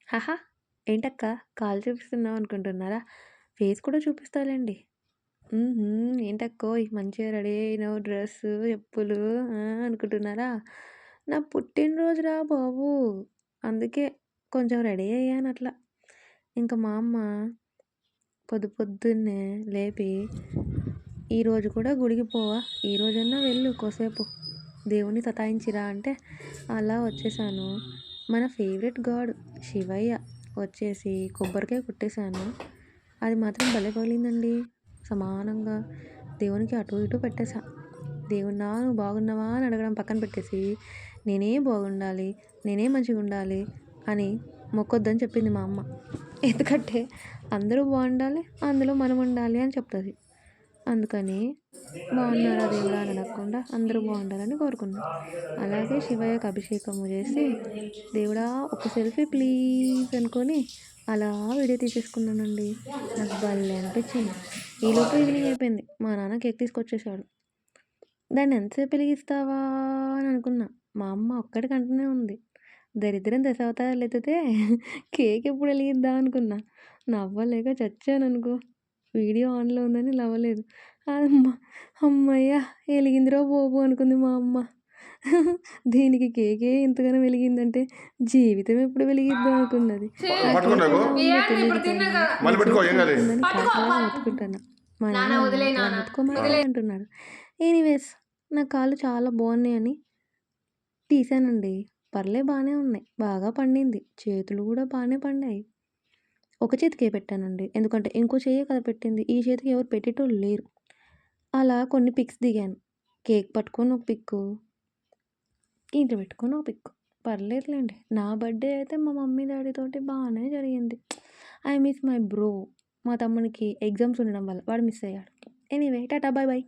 హహా! ఏంటక్క కాళ్ళు చూపిస్తున్నావు అనుకుంటున్నారా? ఫేస్ కూడా చూపిస్తాలెండి. హుహు. ఏంటక్కోయ్ మంచిగా రెడీ అయినావు డ్రెస్సు, చెప్పులు అనుకుంటున్నారా? నా పుట్టినరోజురా బాబు! అందుకే కొంచెం రెడీ అయ్యానట్లా. ఇంక మా అమ్మ పొద్దున్నే లేపి, "ఈరోజు కూడా గుడికి పోవా? ఈరోజన్నా వెళ్ళు కోసేపు. దేవుడిని సతాయించిరా" అంటే అలా వచ్చేసాను. మన ఫేవరెట్ గాడ్ శివయ్య వచ్చేసి కొబ్బరికాయ కొట్టేసాను. అది మాత్రం భలే పగిలిందండి. సమానంగా దేవునికి అటు ఇటు పెట్టేసా. దేవుడా నువ్వు బాగున్నావా అని అడగడం పక్కన పెట్టేసి, నేనే బాగుండాలి, నేనే మంచిగుండాలి అని మొక్కొద్దని చెప్పింది మా అమ్మ. ఎందుకంటే అందరూ బాగుండాలి, అందులో మనం ఉండాలి అని చెప్తది. అందుకని బాగున్నారా దేవుడా అని అడగకుండా అందరూ బాగుండాలని కోరుకున్నా. అలాగే శివయ్యకి అభిషేకము చేసి, దేవుడా ఒక సెల్ఫీ ప్లీజ్ అనుకోని అలా వీడియో తీసేసుకున్నానండి. నాకు భలే అనిపించింది. ఈలోపు ఈవినింగ్ అయిపోయింది. మా నాన్న కేక్ తీసుకొచ్చేసాడు. దాన్ని ఎంతసేపు వెలిగిస్తావా అని అనుకున్నా. మా అమ్మ ఒక్కటి కంటూనే ఉంది. దరిద్రం దశావతారాలు ఎత్తితే కేక్ ఎప్పుడు వెలిగిద్దాం అనుకున్నా. నవ్వలేక చచ్చాననుకో. వీడియో ఆన్‌లో ఉందని నవ్వలేదు. అమ్మ హమ్మయ్య! ఎలిగిందిరా బాబు అనుకుంది మా అమ్మ. దీనికి కేకే ఇంతగానం వెలిగిందంటే జీవితం ఎప్పుడు వెలిగిద్దాం అనుకున్నది. ఆ కేక్ ఎలా ఉందో తెలీదు కానీ నా చేతికి అంటుకుందని కాకిలాగా మొత్తుకుంటున్నా. మా నాన్న అలా మొత్తుకోమాకే అంటున్నాడు. ఎనీవేస్ నా కాళ్ళు చాలా బాగున్నాయని తీసానండి. బానే ఉన్నాయి. బాగా పండింది. చేతులు కూడా బానే పండాయి. ఒక చేతికే పెట్టానండి. ఎందుకంటే ఇంకో చెయ్యే కదా పెట్టింది. ఈ చేతికి ఎవరు పెట్టేటోళ్ళు లేరు. అలా కొన్ని పిక్స్ దిగాను. కేక్ పట్టుకొని ఒక పిక్కు, ఇంట్లో పెట్టుకొని ఒక పిక్కు. పర్లేదులెండి. నా బర్త్‌డే అయితే మా మమ్మీ, డ్యాడీ తోటి బానే జరిగింది. I miss my bro. మా తమ్మునికి ఎగ్జామ్స్ ఉండడం వల్ల వాడు మిస్ అయ్యాడు. Anyway tata bye by.